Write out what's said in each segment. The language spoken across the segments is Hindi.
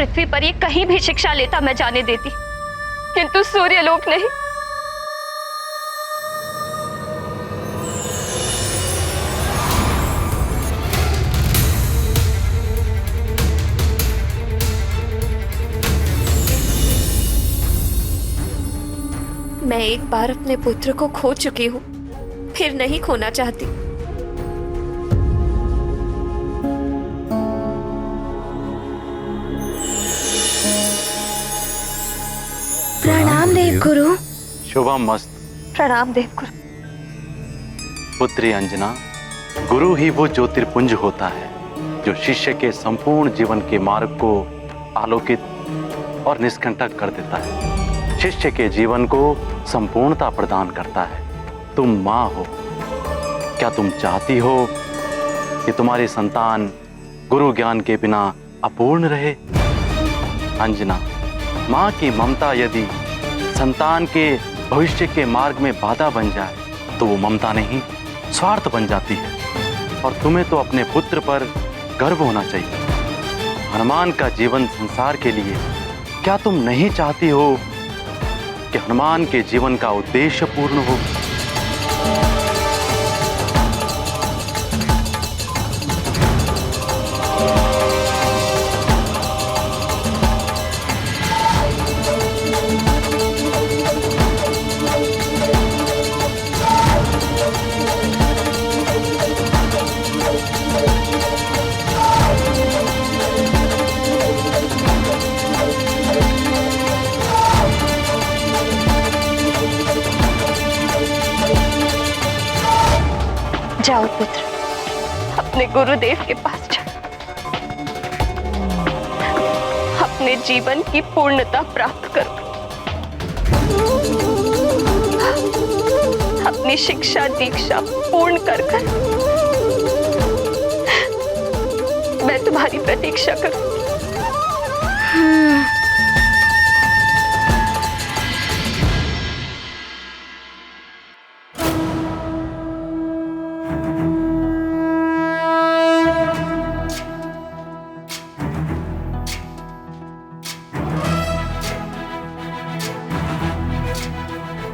पृथ्वी पर ये कहीं भी शिक्षा लेता मैं जाने देती, किंतु सूर्यलोक नहीं। मैं एक बार अपने पुत्र को खो चुकी हूँ, फिर नहीं खोना चाहती। प्रणाम देवगुरु। शुभम मस्त। प्रणाम देवगुरु। पुत्री अंजना, गुरु ही वो ज्योतिर्पुंज होता है जो शिष्य के संपूर्ण जीवन के मार्ग को आलोकित और निष्कंटक कर देता है, शिष्य के जीवन को संपूर्णता प्रदान करता है। तुम माँ हो, क्या तुम चाहती हो कि तुम्हारी संतान गुरु ज्ञान के बिना अपूर्ण रहे? अंजना, माँ की ममता यदि संतान के भविष्य के मार्ग में बाधा बन जाए तो वो ममता नहीं, स्वार्थ बन जाती है। और तुम्हें तो अपने पुत्र पर गर्व होना चाहिए। हनुमान का जीवन संसार के लिए, क्या तुम नहीं चाहती हो कि हनुमान के जीवन का उद्देश्य पूर्ण हो? जाओ पुत्र, अपने गुरुदेव के पास जाओ, अपने जीवन की पूर्णता प्राप्त करो, अपनी शिक्षा दीक्षा पूर्ण कर मैं तुम्हारी प्रतीक्षा करूं।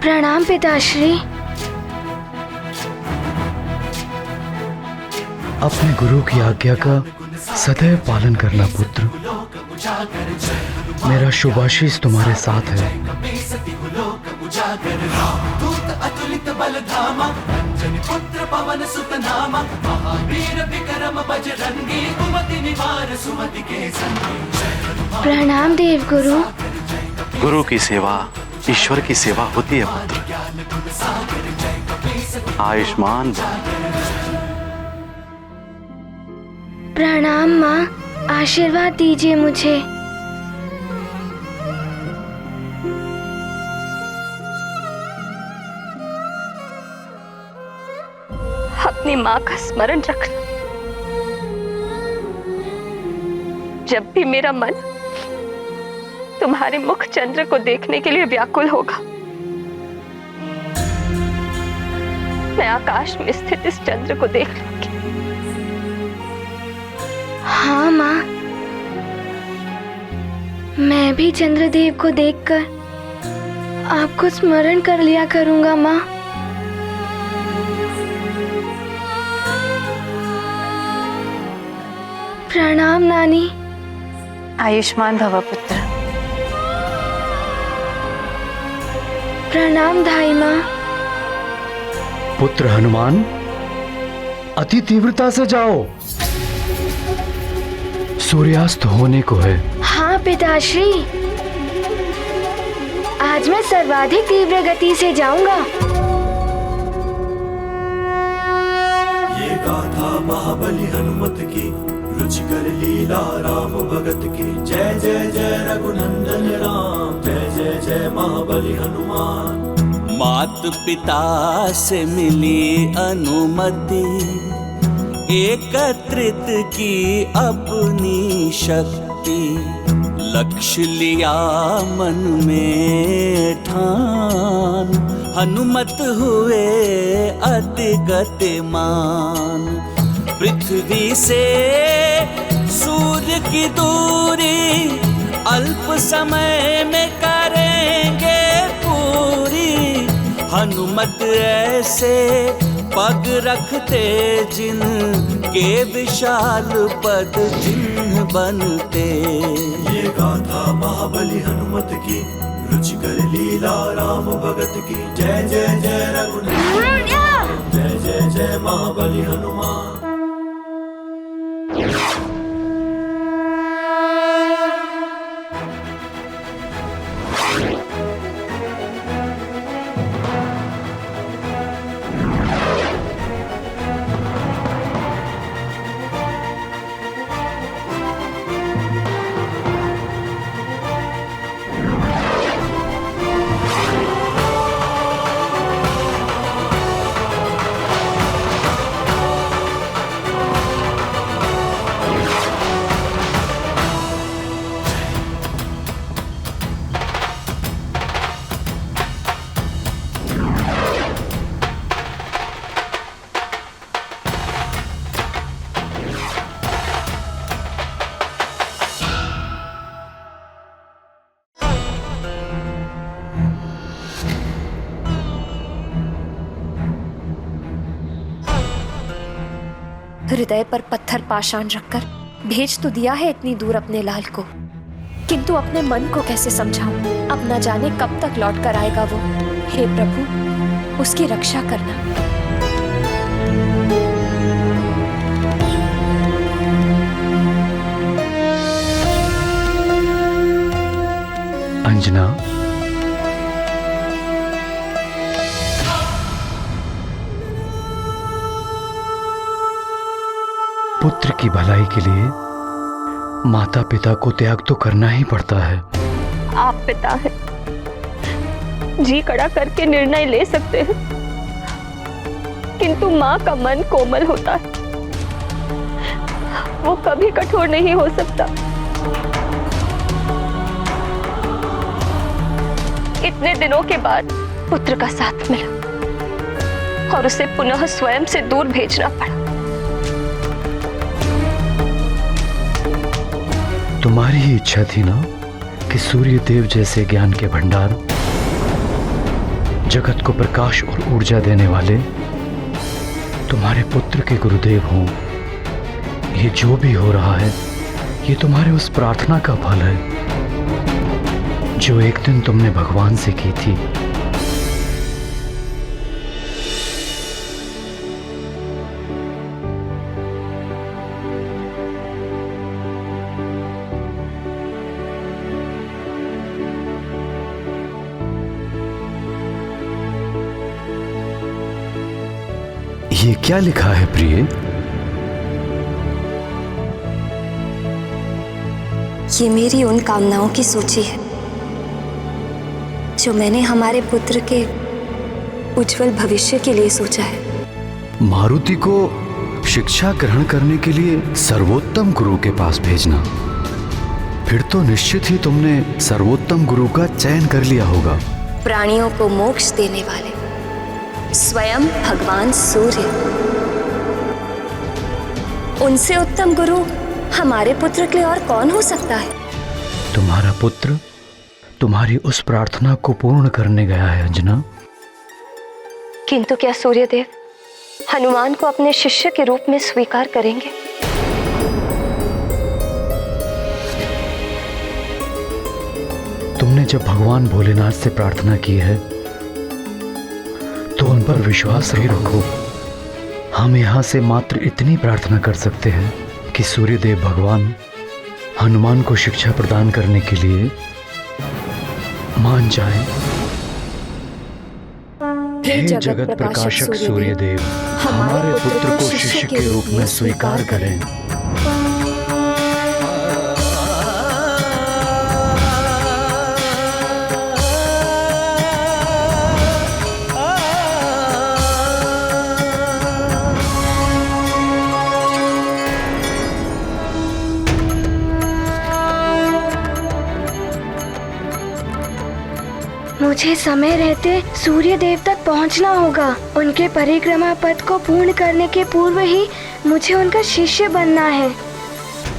प्रणाम पिताश्री। अपने गुरु की आज्ञा का सदैव पालन करना पुत्र। मेरा शुभाशीष तुम्हारे साथ है। प्रणाम देवगुरु। गुरु की सेवा ईश्वर की सेवा होती है पुत्र। आयुष्मान भव। प्रणाम माँ, आशीर्वाद दीजिए मुझे। अपनी माँ का स्मरण रखना। जब भी मेरा मन तुम्हारे मुख चंद्र को देखने के लिए व्याकुल होगा, मैं आकाश में स्थित इस चंद्र को देख लूंगी। हाँ माँ, मैं भी चंद्रदेव को देखकर आपको स्मरण कर लिया करूंगा माँ। प्रणाम नानी। आयुष्मान भव पुत्र। प्रणाम धाई माँ। पुत्र हनुमान, अति तीव्रता से जाओ, सूर्यास्त होने को है। हाँ पिताश्री, आज मैं सर्वाधिक तीव्र गति से जाऊंगा। ये गाथा महाबली हनुमत की, रुचिकर लीला राम भगत की। जय जय जय रघुनंदन राम, जय जय जय महाबली हनुमान। मात पिता से मिली अनुमति, एकत्रित की अपनी शक्ति। लक्ष्य लिया मन में ठान, हनुमत हुए अति गतिमान। पृथ्वी से सूर्य की दूरी अल्प समय में करेंगे पूरी। हनुमत ऐसे पग रखते जिन के विशाल पद चिन्ह बनते। ये गाथा महाबली हनुमत की, रुचिकर लीला राम भगत की। जय जय जय रघुनंदन, जय जय जय महाबली हनुमान। हृदय पर पत्थर पाषाण रखकर भेज तो दिया है इतनी दूर अपने लाल को, किंतु अपने मन को कैसे समझाऊं? अब न जाने कब तक लौट कर आएगा वो। हे प्रभु, उसकी रक्षा करना। अंजना, पुत्र की भलाई के लिए माता पिता को त्याग तो करना ही पड़ता है। आप पिता हैं, जी कड़ा करके निर्णय ले सकते हैं, किंतु माँ का मन कोमल होता है, वो कभी कठोर नहीं हो सकता। इतने दिनों के बाद पुत्र का साथ मिला और उसे पुनः स्वयं से दूर भेजना पड़ा। तुम्हारी ही इच्छा थी ना कि सूर्य देव जैसे ज्ञान के भंडार, जगत को प्रकाश और ऊर्जा देने वाले तुम्हारे पुत्र के गुरुदेव हों। ये जो भी हो रहा है, ये तुम्हारे उस प्रार्थना का फल है जो एक दिन तुमने भगवान से की थी। ये क्या लिखा है प्रिय? ये मेरी उन कामनाओं की सूची है जो मैंने हमारे पुत्र के उज्जवल भविष्य के लिए सोचा है। मारुति को शिक्षा ग्रहण करने के लिए सर्वोत्तम गुरु के पास भेजना। फिर तो निश्चित ही तुमने सर्वोत्तम गुरु का चयन कर लिया होगा। प्राणियों को मोक्ष देने वाले स्वयं भगवान सूर्य, उनसे उत्तम गुरु हमारे पुत्र के लिए और कौन हो सकता है? तुम्हारा पुत्र तुम्हारी उस प्रार्थना को पूर्ण करने गया है अंजना। किंतु क्या सूर्यदेव हनुमान को अपने शिष्य के रूप में स्वीकार करेंगे? तुमने जब भगवान भोलेनाथ से प्रार्थना की है तो उन पर विश्वास ही रखो। हम यहाँ से मात्र इतनी प्रार्थना कर सकते हैं कि सूर्यदेव भगवान हनुमान को शिक्षा प्रदान करने के लिए मान जाएं। हे जगत प्रकाशक सूर्यदेव, हमारे पुत्र को शिष्य के रूप में स्वीकार करें। मुझे समय रहते सूर्य देव तक पहुंचना होगा। उनके परिक्रमा पथ को पूर्ण करने के पूर्व ही मुझे उनका शिष्य बनना है,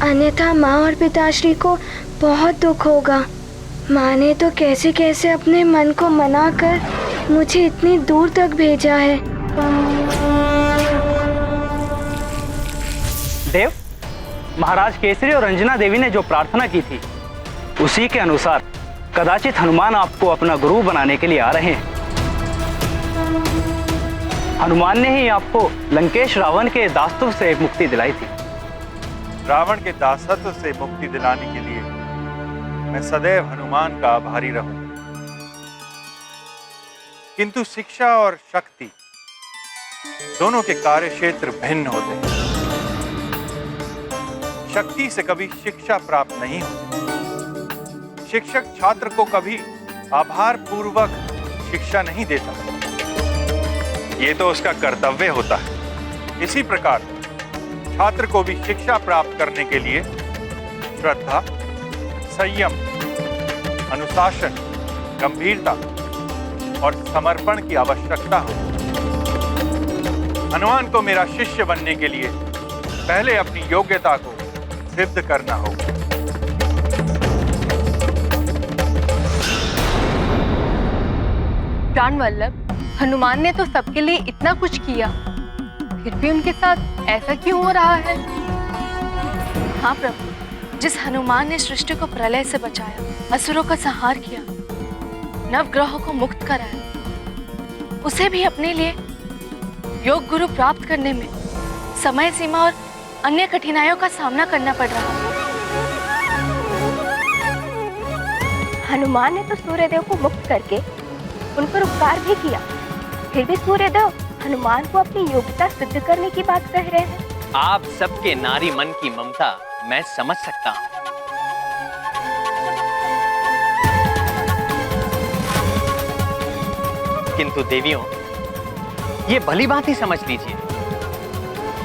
अन्यथा माँ और पिताश्री को बहुत दुख होगा। माँ ने तो कैसे कैसे अपने मन को मनाकर मुझे इतनी दूर तक भेजा है। देव, महाराज केसरी और अंजना देवी ने जो प्रार्थना की थी उसी के अनुसार कदाचित हनुमान आपको अपना गुरु बनाने के लिए आ रहे हैं। हनुमान ने ही आपको लंकेश रावण के दासत्व से मुक्ति दिलाई थी। रावण के दासत्व से मुक्ति दिलाने के लिए मैं सदैव हनुमान का आभारी रहूं। किंतु शिक्षा और शक्ति दोनों के कार्य क्षेत्र भिन्न होते हैं। शक्ति से कभी शिक्षा प्राप्त नहीं होती। शिक्षक छात्र को कभी आभार पूर्वक शिक्षा नहीं देता, ये तो उसका कर्तव्य होता है। इसी प्रकार छात्र को भी शिक्षा प्राप्त करने के लिए श्रद्धा, संयम, अनुशासन, गंभीरता और समर्पण की आवश्यकता हो। हनुमान को मेरा शिष्य बनने के लिए पहले अपनी योग्यता को सिद्ध करना होगा। प्राणवल्लभ, हनुमान ने तो सबके लिए इतना कुछ किया, फिर भी उनके साथ ऐसा क्यों हो रहा है? हाँ प्रभु, जिस हनुमान ने सृष्टि को प्रलय से बचाया, असुरों का संहार किया, नवग्रहों को मुक्त कराया, उसे भी अपने लिए योग गुरु प्राप्त करने में समय सीमा और अन्य कठिनाइयों का सामना करना पड़ रहा है। हनुमान ने तो सूर्यदेव को मुक्त करके उन पर उपकार भी किया, फिर भी सूर्यदेव हनुमान को अपनी योग्यता सिद्ध करने की बात कह रहे हैं। आप सबके नारी मन की ममता मैं समझ सकता हूं, किंतु देवियों, ये भली बात ही समझ लीजिए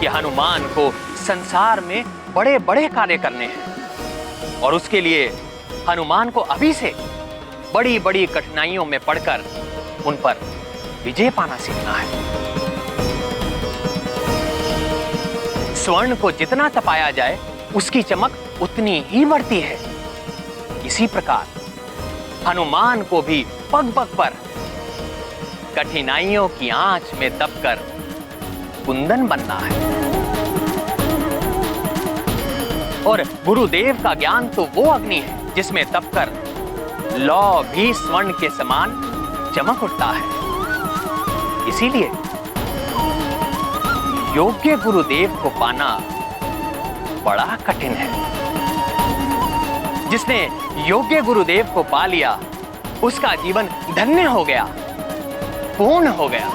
कि हनुमान को संसार में बड़े बड़े कार्य करने हैं और उसके लिए हनुमान को अभी से बड़ी बड़ी कठिनाइयों में पड़कर उन पर विजय पाना सीखना है। स्वर्ण को जितना तपाया जाए उसकी चमक उतनी ही बढ़ती है। इसी प्रकार हनुमान को भी पग पग पर कठिनाइयों की आंच में दबकर कुंदन बनना है। और गुरुदेव का ज्ञान तो वो अग्नि है जिसमें दबकर लौ भी स्वर्ण के समान चमक उठता है। इसीलिए योग्य गुरुदेव को पाना बड़ा कठिन है। जिसने योग्य गुरुदेव को पा लिया उसका जीवन धन्य हो गया, पूर्ण हो गया।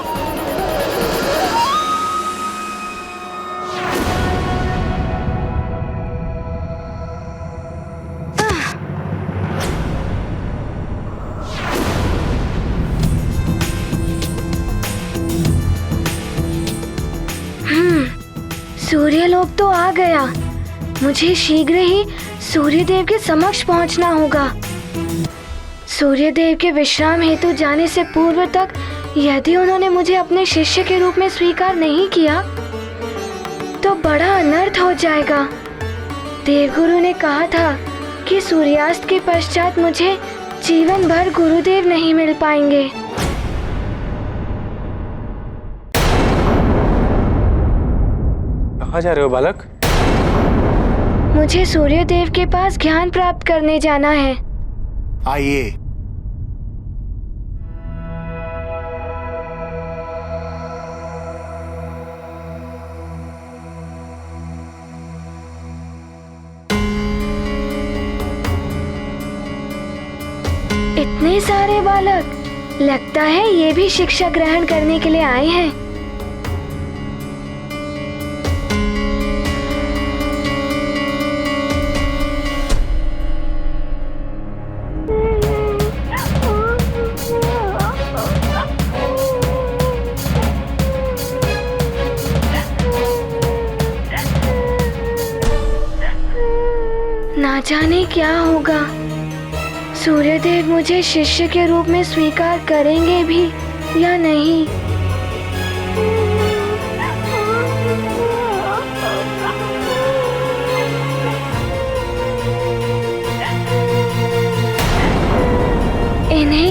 सूर्यलोक तो आ गया। मुझे शीघ्र ही सूर्यदेव के समक्ष पहुंचना होगा। सूर्यदेव के विश्राम हेतु जाने से पूर्व तक यदि उन्होंने मुझे अपने शिष्य के रूप में स्वीकार नहीं किया तो बड़ा अनर्थ हो जाएगा। देवगुरु ने कहा था कि सूर्यास्त के पश्चात मुझे जीवन भर गुरुदेव नहीं मिल पाएंगे। कहाँ जा रहे हो बालक? मुझे सूर्यदेव के पास ज्ञान प्राप्त करने जाना है। आइए। इतने सारे बालक, लगता है ये भी शिक्षा ग्रहण करने के लिए आए हैं। ना जाने क्या होगा, सूर्यदेव मुझे शिष्य के रूप में स्वीकार करेंगे भी या नहीं।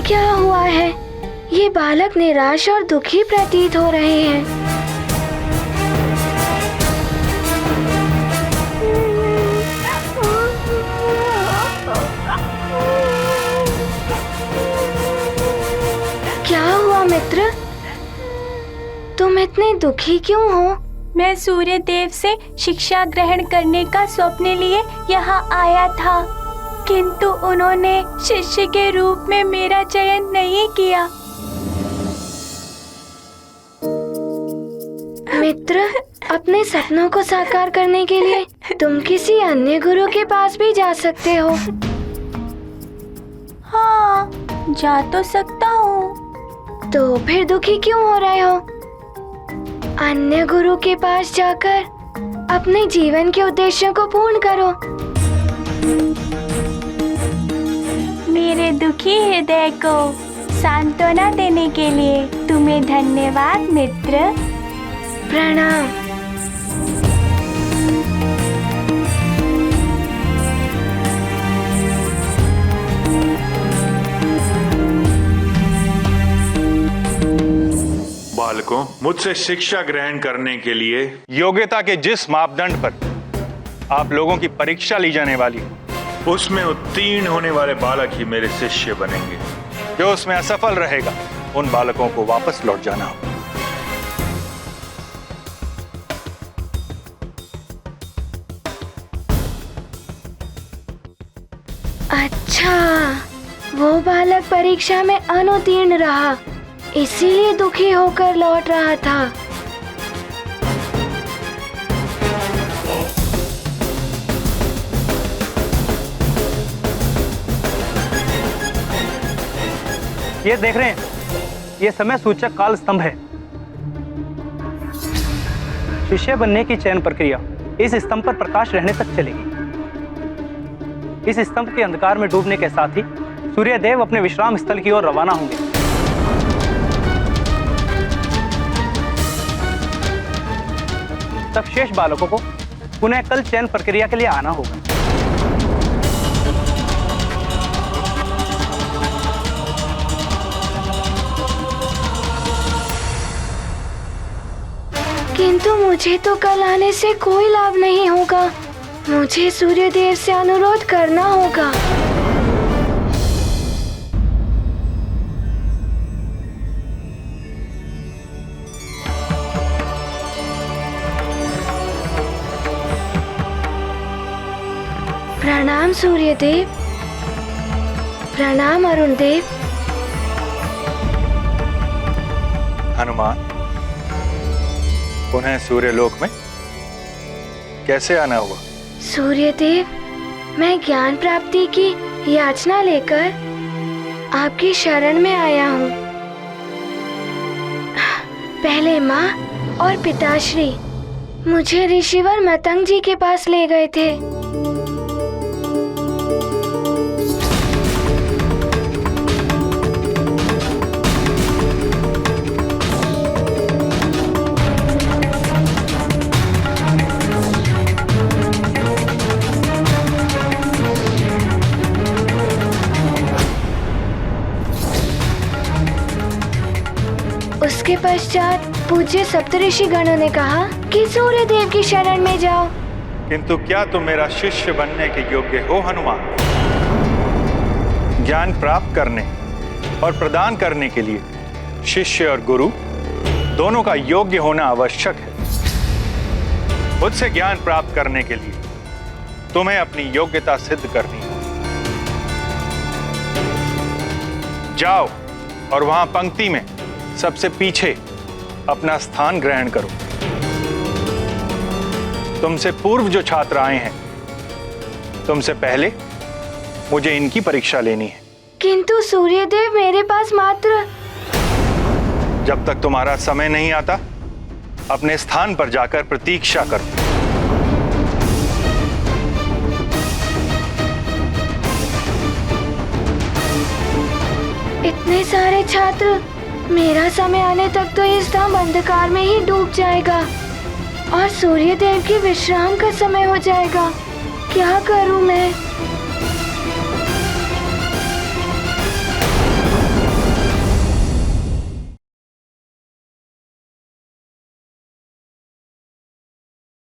क्या हुआ है? ये बालक निराश और दुखी प्रतीत हो रहे हैं। क्या हुआ मित्र? तुम इतने दुखी क्यों हो? मैं सूर्य देव से शिक्षा ग्रहण करने का स्वप्न लिए यहाँ आया था, किंतु उन्होंने शिष्य के रूप में मेरा चयन नहीं किया। मित्र, अपने सपनों को साकार करने के लिए तुम किसी अन्य गुरु के पास भी जा सकते हो। हाँ, जा तो सकता हूँ। तो फिर दुखी क्यों हो रहे हो? अन्य गुरु के पास जाकर अपने जीवन के उद्देश्यों को पूर्ण करो। मेरे दुखी हृदय को सांत्वना देने के लिए तुम्हें धन्यवाद मित्र। प्रणाम। बालकों, मुझसे शिक्षा ग्रहण करने के लिए योग्यता के जिस मापदंड पर आप लोगों की परीक्षा ली जाने वाली है, उसमें उत्तीर्ण होने वाले बालक ही मेरे शिष्य बनेंगे। जो उसमें असफल रहेगा, उन बालकों को वापस लौट जाना होगा। अच्छा, वो बालक परीक्षा में अनुत्तीर्ण रहा, इसीलिए दुखी होकर लौट रहा था। ये देख रहे हैं, ये समय सूचक काल स्तंभ है। शिष्य बनने की चयन प्रक्रिया इस स्तंभ पर प्रकाश रहने तक चलेगी। इस स्तंभ के अंधकार में डूबने के साथ ही सूर्यदेव अपने विश्राम स्थल की ओर रवाना होंगे। तब शेष बालकों को पुनः कल चयन प्रक्रिया के लिए आना होगा। किंतु मुझे तो कल आने से कोई लाभ नहीं होगा। मुझे सूर्यदेव से अनुरोध करना होगा। प्रणाम सूर्यदेव। प्रणाम अरुण देव। हनुमान, पुनः सूर्यलोक में कैसे आना हुआ? सूर्यदेव, मैं ज्ञान प्राप्ति की याचना लेकर आपकी शरण में आया हूँ। पहले माँ और पिताश्री मुझे ऋषिवर मतंग जी के पास ले गए थे। उसके पश्चात पूज्य सप्तऋषि गणों ने कहा कि सूर्य देव की शरण में जाओ। किंतु क्या तुम मेरा शिष्य बनने के योग्य हो हनुमान? ज्ञान प्राप्त करने और प्रदान करने के लिए शिष्य और गुरु दोनों का योग्य होना आवश्यक है। मुझसे ज्ञान प्राप्त करने के लिए तुम्हें अपनी योग्यता सिद्ध करनी है। जाओ और वहां पंक्ति में सबसे पीछे अपना स्थान ग्रहण करो। तुमसे पूर्व जो छात्र आए हैं, तुमसे पहले मुझे इनकी परीक्षा लेनी है। किंतु सूर्यदेव, मेरे पास मात्र... जब तक तुम्हारा समय नहीं आता, अपने स्थान पर जाकर प्रतीक्षा करो। इतने सारे छात्र, मेरा समय आने तक तो ये स्तंभ अंधकार में ही डूब जाएगा और सूर्यदेव की विश्राम का समय हो जाएगा। क्या करूं मैं?